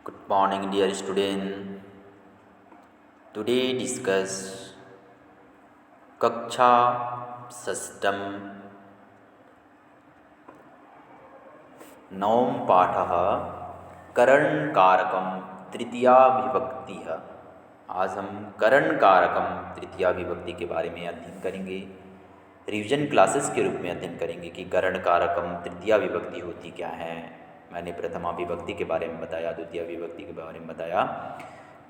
Good morning, dear student. Today discuss कक्षा षष्ठम नवम पाठः करणकारकम तृतीया विभक्ति। आज हम करणकारकम तृतीया विभक्ति के बारे में अध्ययन करेंगे। रिवीजन क्लासेस के रूप में अध्ययन करेंगे कि करणकारकम तृतीया विभक्ति होती क्या है। मैंने प्रथमा विभक्ति के बारे में बताया, द्वितीय विभक्ति के बारे में बताया।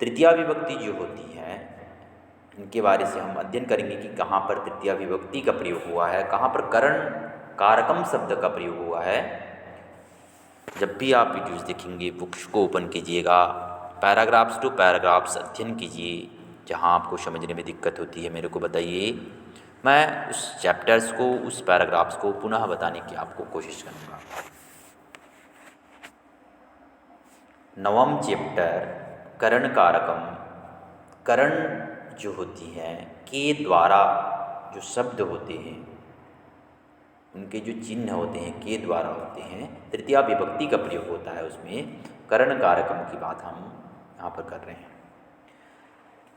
तृतीया विभक्ति जो होती है इनके बारे से हम अध्ययन करेंगे कि कहाँ पर तृतीया विभक्ति का प्रयोग हुआ है, कहाँ पर करण कारकम शब्द का प्रयोग हुआ है। जब भी आप वीडियोस देखेंगे बुक्स को ओपन कीजिएगा, पैराग्राफ्स टू पैराग्राफ्स अध्ययन कीजिए। जहाँ आपको समझने में दिक्कत होती है मेरे को बताइए, मैं उस चैप्टर्स को, उस पैराग्राफ्स को पुनः बताने की आपको कोशिश करूँगा। नवम चैप्टर करण कारकम। करण जो होती है के द्वारा जो शब्द होते हैं उनके जो चिन्ह होते हैं के द्वारा होते हैं, तृतीया विभक्ति का प्रयोग होता है उसमें। करण कारकम की बात हम यहाँ पर कर रहे हैं।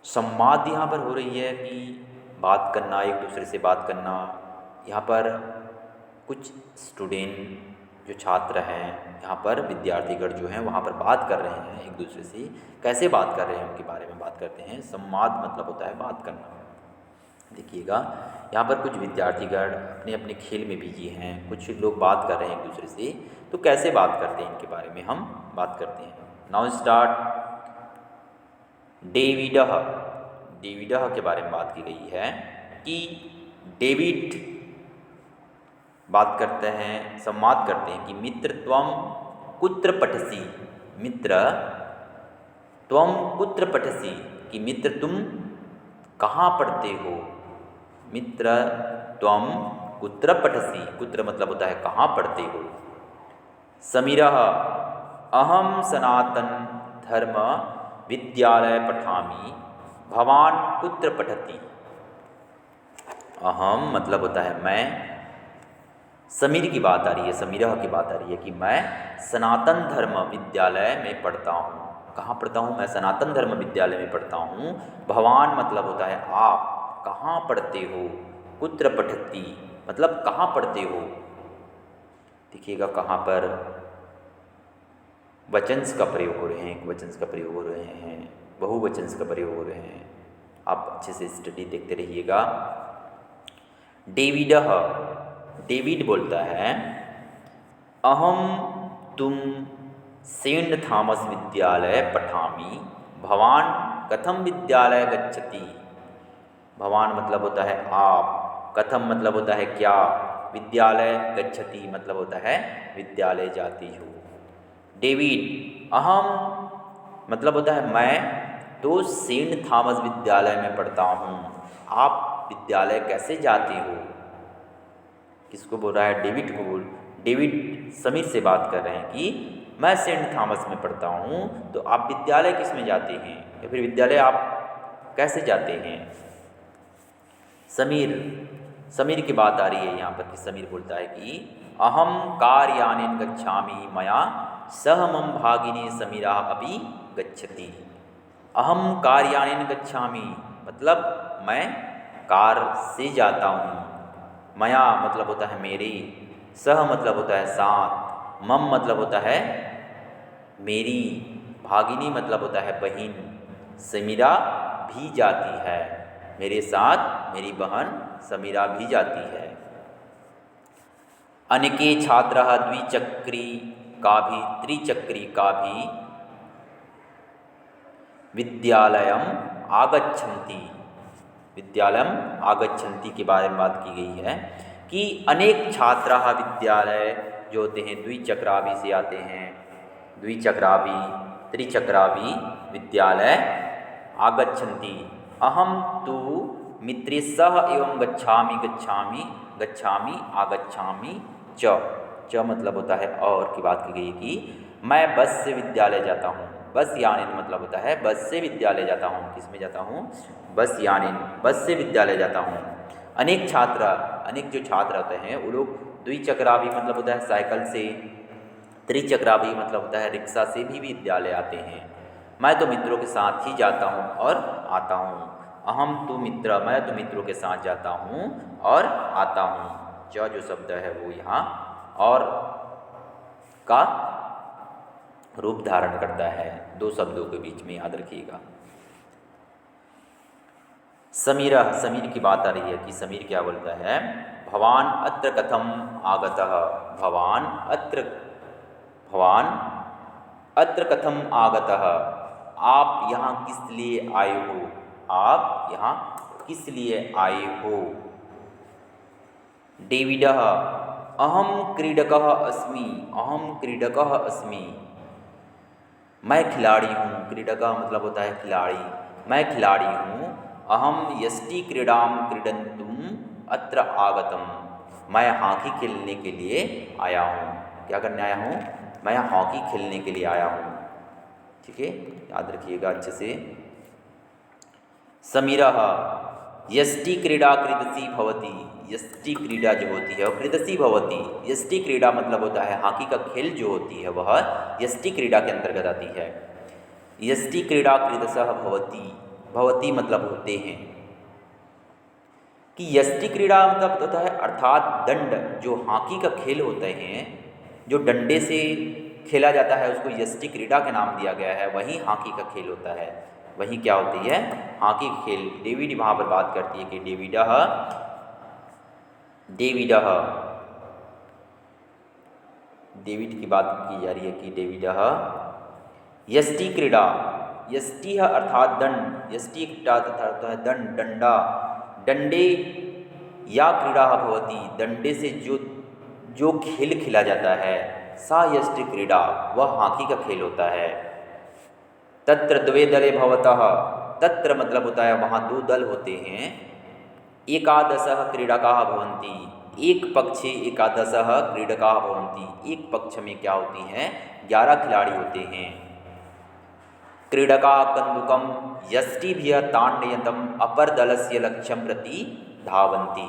संवाद यहाँ पर हो रही है कि बात करना, एक दूसरे से बात करना। यहाँ पर कुछ स्टूडेंट जो छात्र हैं, यहाँ पर विद्यार्थीगण जो हैं वहाँ पर बात कर रहे हैं एक दूसरे से। कैसे बात कर रहे हैं उनके बारे में बात करते हैं। संवाद मतलब होता है बात करना। देखिएगा यहाँ पर कुछ विद्यार्थीगण अपने अपने खेल में बिजी हैं, कुछ लोग बात कर रहे हैं एक दूसरे से। तो कैसे बात करते हैं इनके बारे में हम बात करते हैं। Now start. डेविडह। डेविडह के बारे में बात की गई है कि डेविड बात करते हैं, संवाद करते हैं कि मित्र त्वम कुत्र पठसि। मित्र त्वम कुत्र पठसि कि मित्र तुम कहाँ पढ़ते हो। मित्र त्वम कुत्र पठसि, कुत्र मतलब होता है कहाँ पढ़ते हो। समीरः अहम सनातन धर्म विद्यालय पठामि, भवान कुत्र पठति। अहम मतलब होता है मैं। समीर की बात आ रही है, समीरह की बात आ रही है कि मैं सनातन धर्म विद्यालय में पढ़ता हूँ। कहाँ पढ़ता हूँ? मैं सनातन धर्म विद्यालय में पढ़ता हूँ। भवान मतलब होता है आप, कहाँ पढ़ते हो। कुत्र पठति मतलब कहाँ पढ़ते हो। देखिएगा कहाँ पर वचंस का प्रयोग हो रहे हैं, एक वचंस का प्रयोग हो रहे हैं, बहुवचंस का प्रयोग हो रहे हैं। आप अच्छे से स्टडी देखते रहिएगा। डेविडह, डेविड बोलता है अहम तुम सेंट थॉमस विद्यालय पठामि, भवान कथम विद्यालय गच्छति। भवान मतलब होता है आप, कथम मतलब होता है क्या, विद्यालय गच्छति मतलब होता है विद्यालय जाती हो। डेविड अहम मतलब होता है मैं तो सेंट थॉमस विद्यालय में पढ़ता हूँ। आप विद्यालय कैसे जाते हो। किसको बोल रहा है? डेविड को बोल। डेविड समीर से बात कर रहे हैं कि मैं सेंट थॉमस में पढ़ता हूँ, तो आप विद्यालय किस में जाते हैं, या फिर विद्यालय आप कैसे जाते हैं। समीर, समीर की बात आ रही है यहाँ पर कि समीर बोलता है कि अहम कार्यानेन गच्छामि, मया सह मम भागिनी समीरा अपि गच्छति। अहम कार्यानेन गच्छामि मतलब मैं कार से जाता हूँ। मया मतलब होता है मेरे, सह मतलब होता है साथ, मम मतलब होता है मेरी, भागिनी मतलब होता है बहन, समीरा भी जाती है, मेरे साथ मेरी बहन समीरा भी जाती है। अनेके छात्राः द्विचक्री का भी त्रिचक्री का भी विद्यालयम आगच्छन्ति। विद्यालयम आगच्छन्ति के बारे में बात की गई है कि अनेक छात्राः विद्यालय जो होते हैं द्विचक्राभि से आते हैं। द्विचक्राभि त्रिचक्राभि विद्यालय आगच्छन्ति। अहम तु मित्रे सह एवं गच्छामि गच्छामि गच्छामि आगच्छामि च मतलब होता है और की बात की गई कि मैं बस से विद्यालय जाता हूँ। बस यानी मतलब होता है बस से विद्यालय जाता हूँ। किस में जाता हूँ? बस यानी बस से विद्यालय जाता हूँ। अनेक छात्र, अनेक जो छात्र होते हैं वो लोग द्विचक्राभि मतलब होता है साइकिल से, त्रिचक्रा भी मतलब होता है रिक्शा से भी विद्यालय आते हैं। मैं तो मित्रों के साथ ही जाता हूँ और आता हूँ। अहम तु मित्र, मैं तो मित्रों के साथ जाता हूँ और आता हूँ। जो शब्द है वो यहाँ और का रूप धारण करता है, दो शब्दों के बीच में, याद रखिएगा। समीरः, समीर की बात आ रही है कि समीर क्या बोलता है, भवान अत्र कथम आगतः, भवान अत्र कथम आगतः, आप यहाँ किस लिए आए हो, आप यहाँ किस लिए आए हो। डेविडः, अहम क्रीडकः अस्मि, अहम क्रीडकः अस्मि, मैं खिलाड़ी हूँ। क्रीडकः मतलब होता है खिलाड़ी, मैं खिलाड़ी हूँ। अहम यष्टि क्रीडां क्रीडन्तुम अत्र आगतम, मैं हॉकी खेलने के लिए आया हूँ। क्या करने आया हूँ, मैं हॉकी खेलने के लिए आया हूँ। ठीक है, याद रखिएगा अच्छे से। समीरः, यष्टि क्रीडा क्रीडसी भवति, यष्टि क्रीडा जो होती है वह क्रीडसी भवति। यष्टि क्रीडा मतलब होता है हॉकी का खेल जो होती है वह यष्टि क्रीडा के अंतर्गत आती है। यष्टि क्रीडा क्रीडसः भवति, भवति मतलब होते हैं। कि यष्टि क्रीडा मतलब होता है अर्थात दंड, जो हॉकी का खेल होते हैं, जो डंडे से खेला जाता है उसको यष्टि क्रीडा का नाम दिया गया है, वही हॉकी का खेल होता है, वही क्या होती है, हॉकी खेल। डेविड वहाँ पर बात करती है कि डेविडः, डेविडः, डेविड की बात की जा रही है कि डेविडः यष्टि क्रीडा, यष्टि अर्थात दंड, यष्टि क्रीडा अर्थात है दंड, डंडा, डंडे या क्रीड़ा भवति, डंडे से जो खेल खेला जाता है, सा यष्टि क्रीडा, वह हॉकी का खेल होता है। तत्र द्वे दले भवतः, तत्र मतलब होता है वहाँ दो दल होते हैं। एकादशः क्रीडकाः भवन्ति, एक पक्षे एकादशः क्रीडकाः भवन्ति, एक पक्ष में क्या होती हैं, 11 खिलाड़ी होते हैं। क्रीडकाः कन्दुकं यष्टिभिः ताडयन्तम् अपर दलस्य लक्ष्यं प्रति धावन्ति,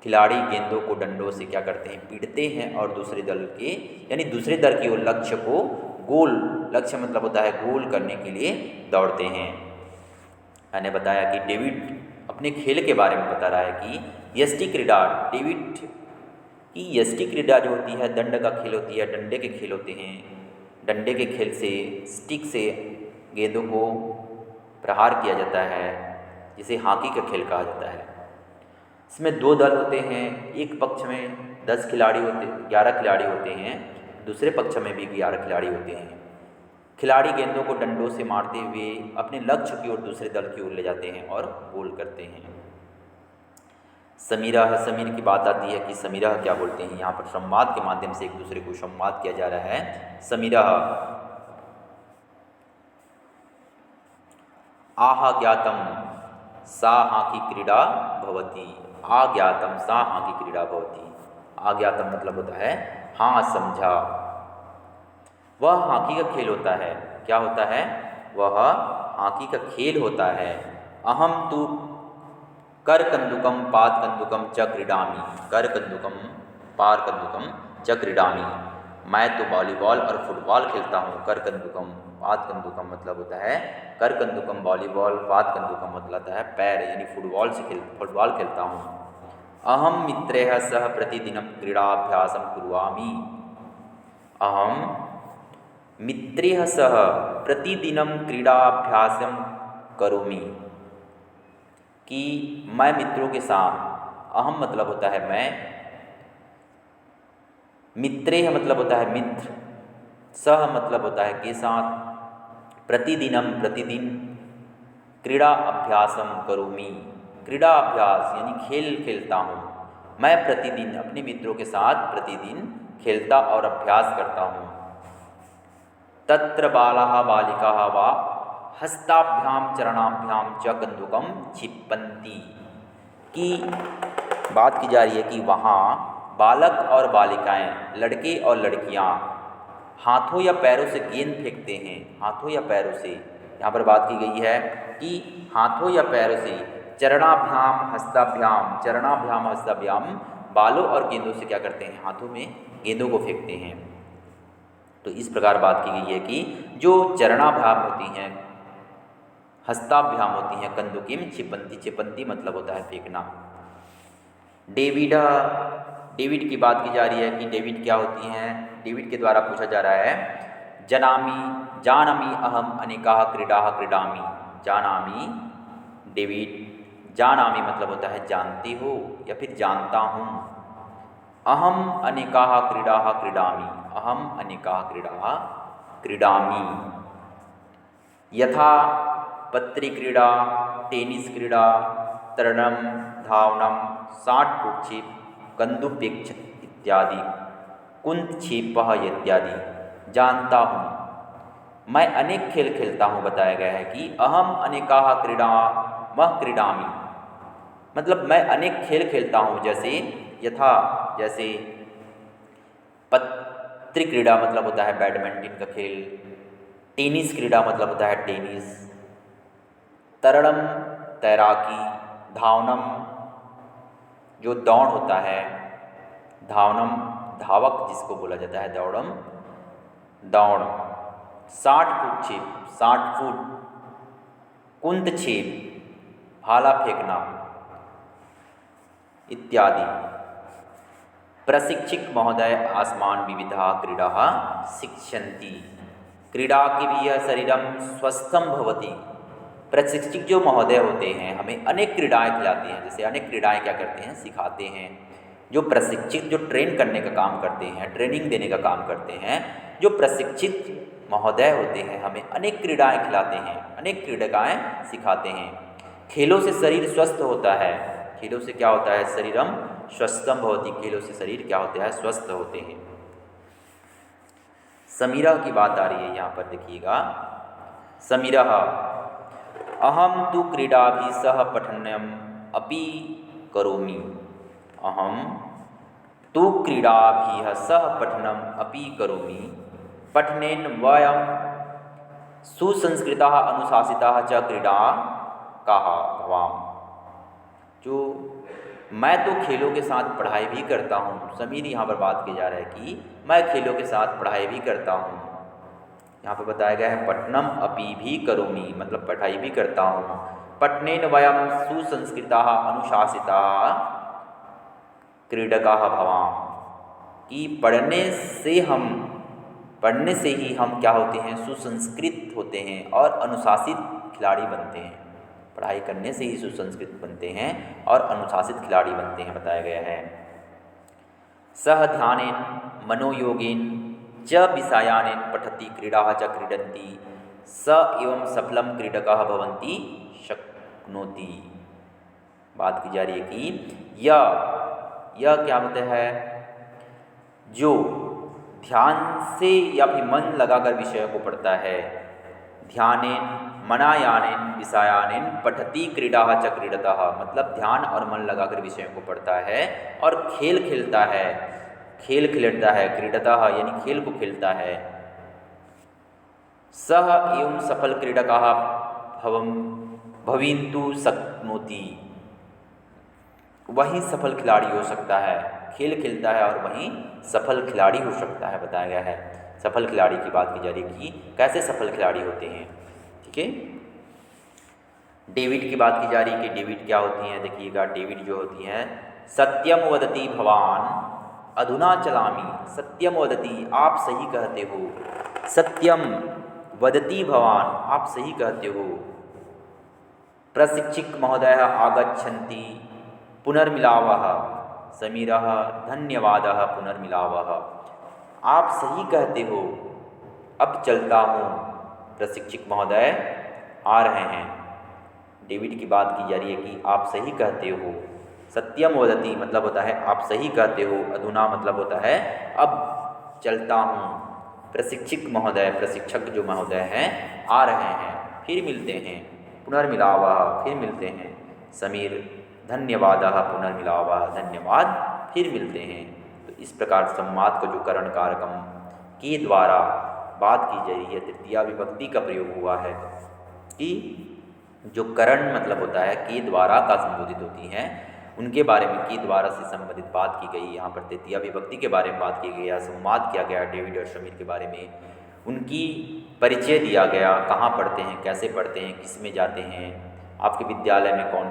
खिलाड़ी गेंदों को डंडों से क्या करते हैं, पीटते हैं और दूसरे दल के यानी दूसरे दल की ओर लक्ष्य को गोल, लक्ष्य मतलब होता है गोल करने के लिए दौड़ते हैं। मैंने बताया कि डेविड अपने खेल के बारे में बता रहा है कि यष्टि क्रीडा, डेविड की यष्टि क्रीडा जो होती है दंड का खेल होती है, डंडे के खेल होते हैं। डंडे के खेल से, स्टिक से गेंदों को प्रहार किया जाता है, जिसे हॉकी का खेल कहा जाता है। इसमें दो दल होते हैं, एक पक्ष में 10 खिलाड़ी होते, 11 खिलाड़ी होते हैं, दूसरे पक्ष में भी 11 खिलाड़ी होते हैं। खिलाड़ी गेंदों को डंडों से मारते हुए अपने लक्ष्य की ओर दूसरे दल की ओर ले जाते हैं और गोल करते हैं। समीरा है, समीर की बात आती है कि समीरा क्या बोलते हैं, यहाँ पर संवाद के माध्यम से एक दूसरे को संवाद किया जा रहा है। समीरा आह ज्ञातम सा हॉकी क्रीडा भवति, आज्ञातम सा हॉकी क्रीडा भवति। आज्ञातम मतलब होता है हाँ समझा, वह हॉकी का खेल होता है। क्या होता है, वह हॉकी का खेल होता है। अहम तु कर कंदुकम पाद कंदुकम च क्रीडामि, कर कंदुकम पार कंदुकम च क्रीडामि, मैं तो वॉलीबॉल और फुटबॉल खेलता हूँ। कर कंदुकम पाद कंदुकम मतलब होता है कर कंदुकम वॉलीबॉल, पाद कंदुकम मतलब होता है पैर यानी फुटबॉल खेलता हूँ। अहम मित्रैः सह प्रतिदिनं क्रीडाभ्यासं कुर्वामि, अहम मित्रैः सह प्रतिदिनं क्रीडाभ्यासं करोमि, कि मैं मित्रों के साथ, अहम मतलब होता है मैं, मित्रेह मतलब होता है मित्र, सह मतलब होता है के साथ, प्रतिदिनम प्रतिदिन, क्रीड़ा अभ्यासम करोमि, क्रीड़ा अभ्यास यानी खेल खेलता हूँ। मैं प्रतिदिन अपने मित्रों के साथ प्रतिदिन खेलता और अभ्यास करता हूँ। तत्र बालाः बालिकाः वा हस्ताभ्याम चरणाभ्याम च कंदुकम क्षिपन्ति, की बात की जा रही है कि वहाँ बालक और बालिकाएं, लड़के और लड़कियाँ हाथों या पैरों से गेंद फेंकते हैं। हाथों या पैरों से यहाँ पर बात की गई है कि हाथों या पैरों से, चरणाभ्याम हस्ताभ्याम, चरणाभ्याम हस्ताभ्याम, बालों और गेंदों से क्या करते हैं, हाथों में गेंदों को फेंकते हैं। तो इस प्रकार बात की गई है कि जो चरणाभ्याम होती हैं, हस्ताभ्याम होती हैं, कंदुकिम छिपंती, छिपंती मतलब होता है फेंकना। डेविड, डेविड की बात की जा रही है कि डेविड क्या होती हैं। डेविड के द्वारा पूछा जा रहा है, जनामि जानमि अहम अनेकाः क्रीडाः क्रीडामि। जानामि, डेविड, जानामि मतलब होता है जानते हो या फिर जानता हूँ। अहम अनेकाः क्रीडाः क्रीडामि, अहम अनेकाः क्रीडाः क्रीडामि। यथा पत्रिक्रीडा, टेनिस क्रीडा, तरणं, धावनं, शाट पुट, कन्दुकपेच इत्यादि, कुंतक्षेपः इत्यादि। जानता हूँ, मैं अनेक खेल खेलता हूँ बताया गया है कि अहम अनेकाः क्रीडामः क्रीडामि, मतलब मैं अनेक खेल खेलता हूँ। जैसे यथा, जैसे पत्रि क्रीड़ा मतलब होता है बैडमिंटन का खेल, टेनिस क्रीड़ा मतलब होता है टेनिस, तरणम तैराकी, धावनम जो दौड़ होता है, धावनम धावक जिसको बोला जाता है, दौड़म दौड़, 60 फुट छेप 60 फुट, कुंत छेप भाला फेंकना इत्यादि। प्रशिक्षक महोदय आसमान विविधा क्रीड़ा शिक्षन्ति, क्रीड़ा के भी शरीरम स्वस्थम भवति। प्रशिक्षक जो महोदय होते हैं हमें अनेक क्रीड़ाएं खिलाते हैं। जैसे अनेक क्रीड़ाएं क्या करते हैं, सिखाते हैं। जो प्रशिक्षित, जो ट्रेन करने का काम करते हैं, ट्रेनिंग देने का काम करते हैं, जो प्रशिक्षित महोदय होते हैं हमें अनेक क्रीड़ाएं खिलाते हैं, अनेक क्रीड़ाएं सिखाते हैं। खेलों से शरीर स्वस्थ होता है। खेलों से क्या होता है, शरीरम स्वस्थम भवति, खेलों से शरीर क्या होता है, स्वस्थ होते हैं। समीरा की बात आ रही है यहाँ पर, देखिएगा। समीरा, अहम तु क्रीडाभिः सह पठनम् अपि करोमि। अहम तु क्रीडाभिः सह पठनम् अपि करोमि। पठनेन वयं सुसंस्कृताः अनुशासिताः च क्रीडाकाः भवामः। जो मैं तो खेलों के साथ पढ़ाई भी करता हूँ। समीर यहाँ पर बात की जा रहा है कि मैं खेलों के साथ पढ़ाई भी करता हूँ। यहाँ पर बताया गया है पठनम अपि भी करोमि, मतलब पढ़ाई भी करता हूँ। पठनेन वयं सुसंस्कृताः अनुशासिताः क्रीडकाः भवामः, कि पढ़ने से ही हम क्या होते हैं, सुसंस्कृत होते हैं और अनुशासित खिलाड़ी बनते हैं। पढ़ाई करने से ही सुसंस्कृत बनते हैं और अनुशासित खिलाड़ी बनते हैं, बताया गया है। सह ध्यानेन मनोयोगेन च विषयानेन पठति क्रीडाः च क्रीडन्ति, स एवं सफलम क्रीडकाः भवन्ति शक्नोति। बात की जा रही है कि यह क्या होता है, जो ध्यान से या फिर मन लगाकर विषय को पढ़ता है, ध्यानेन मनायानेन विषयानेन पठति क्रीडाः च क्रीडतः, मतलब ध्यान और मन लगाकर विषयों को पढ़ता है और खेल खेलता है, खेल खेलता है, क्रीडतः यानी खेल को खेलता है। सह एवं सफल क्रीडकाः भविन्तु शक्नोति, वही सफल खिलाड़ी हो सकता है। खेल खेलता है और वहीं सफल खिलाड़ी हो सकता है, बताया गया है। सफल खिलाड़ी की बात की जा रही है कि कैसे सफल खिलाड़ी होते हैं, ठीक है। डेविड की बात की जा रही है कि डेविड क्या होती हैं, देखिएगा। डेविड जो होती हैं, सत्यम वदति भवान अधुना चलामि। सत्यम वदति, आप सही कहते हो। सत्यम वदति भवान, आप सही कहते हो। प्रशिक्षक महोदयः आगच्छन्ति पुनर्मिलावः। समीरः धन्यवादः पुनर्मिलावः। आप सही कहते हो, अब चलता हूँ। प्रशिक्षक महोदय आ रहे हैं। डेविड की बात की जा रही है कि आप सही कहते हो। सत्यम वदति मतलब होता है आप सही कहते हो। अधुना मतलब होता है अब चलता हूँ। प्रशिक्षक महोदय, प्रशिक्षक जो महोदय हैं आ रहे हैं, फिर मिलते हैं। पुनर्मिलावः, फिर मिलते हैं। समीर धन्यवादः पुनर्मिलावः, धन्यवाद, फिर मिलते हैं। तो इस प्रकार संवाद का जो करण कारकम के द्वारा बात की जा रही है, तृतीया विभक्ति का प्रयोग हुआ है कि जो करण मतलब होता है के द्वारा का संबोधित होती हैं, उनके बारे में की द्वारा से संबंधित बात की गई। यहाँ पर तृतीया विभक्ति के बारे में बात की गई है, संवाद किया गया डेविड और समीर के बारे में, उनकी परिचय दिया गया, कहाँ पढ़ते हैं, कैसे पढ़ते हैं, किस में जाते हैं, आपके विद्यालय में कौन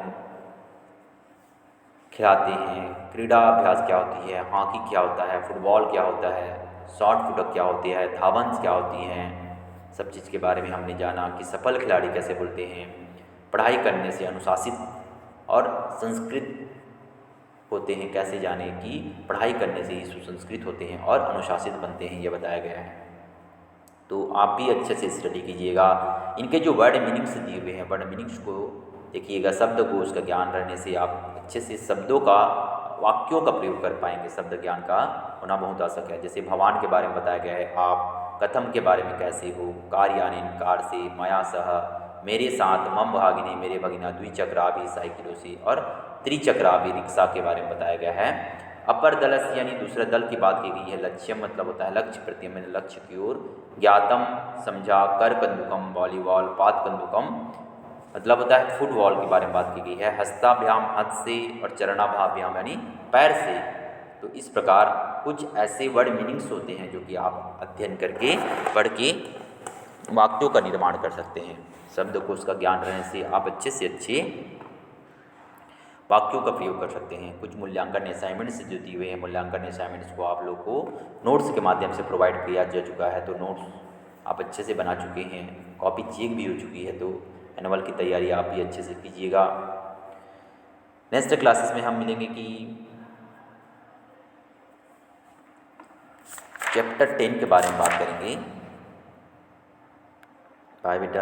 खिलाते हैं, क्रीड़ा अभ्यास क्या होती है, हॉकी क्या होता है, फुटबॉल क्या होता है, शॉट पुटअप क्या होती है, धावंस क्या होती हैं, सब चीज़ के बारे में हमने जाना कि सफल खिलाड़ी कैसे बोलते हैं, पढ़ाई करने से अनुशासित और संस्कृत होते हैं, कैसे जाने कि पढ़ाई करने से ही सुसंस्कृत होते हैं और अनुशासित बनते हैं, ये बताया गया है। तो आप भी अच्छे से स्टडी कीजिएगा। इनके जो वर्ड मीनिंग्स दिए हुए हैं, वर्ड मीनिंग्स को देखिएगा। शब्दकोश का ज्ञान रहने से आप अच्छे से शब्दों का, वाक्यों का प्रयोग कर पाएंगे। शब्द ज्ञान का होना बहुत आवश्यक है। जैसे भगवान के बारे में बताया गया है, आप कथम के बारे में कैसे हो, कार्यानेन कार से, मया सह मेरे साथ, मम भागिनी मेरे भगिना, द्विचक्राभि साइकिलों से, और त्रिचक्राभि रिक्शा के बारे में बताया गया है। अपर दलस्य यानी दूसरे दल की बात की गई है। लक्ष्यम मतलब होता है लक्ष्य प्रति, मैंने लक्ष्य की ओर। ज्ञातम समझा, कर कंदुकम वॉलीबॉल, पाद कंदुकम मतलब होता है फुटबॉल के बारे में बात की गई है। हस्ताभ्याम हाथ से, और चरणाभाभ्याम यानी पैर से। तो इस प्रकार कुछ ऐसे वर्ड मीनिंग्स होते हैं जो कि आप अध्ययन करके, पढ़ के वाक्यों का निर्माण कर सकते हैं। शब्दकोश का ज्ञान रहने से आप अच्छे से अच्छे वाक्यों का प्रयोग कर सकते हैं। कुछ मूल्यांकन असाइनमेंट्स जो दिए हुए हैं, मूल्यांकन असाइनमेंट्स को आप लोग को नोट्स के माध्यम से प्रोवाइड किया जा चुका है। तो नोट्स आप अच्छे से बना चुके हैं, कॉपी चेक भी हो चुकी है। तो एनुअल की तैयारी आप भी अच्छे से कीजिएगा। नेक्स्ट क्लासेस में हम मिलेंगे कि चैप्टर 10 के बारे में बात करेंगे। बाय बेटा।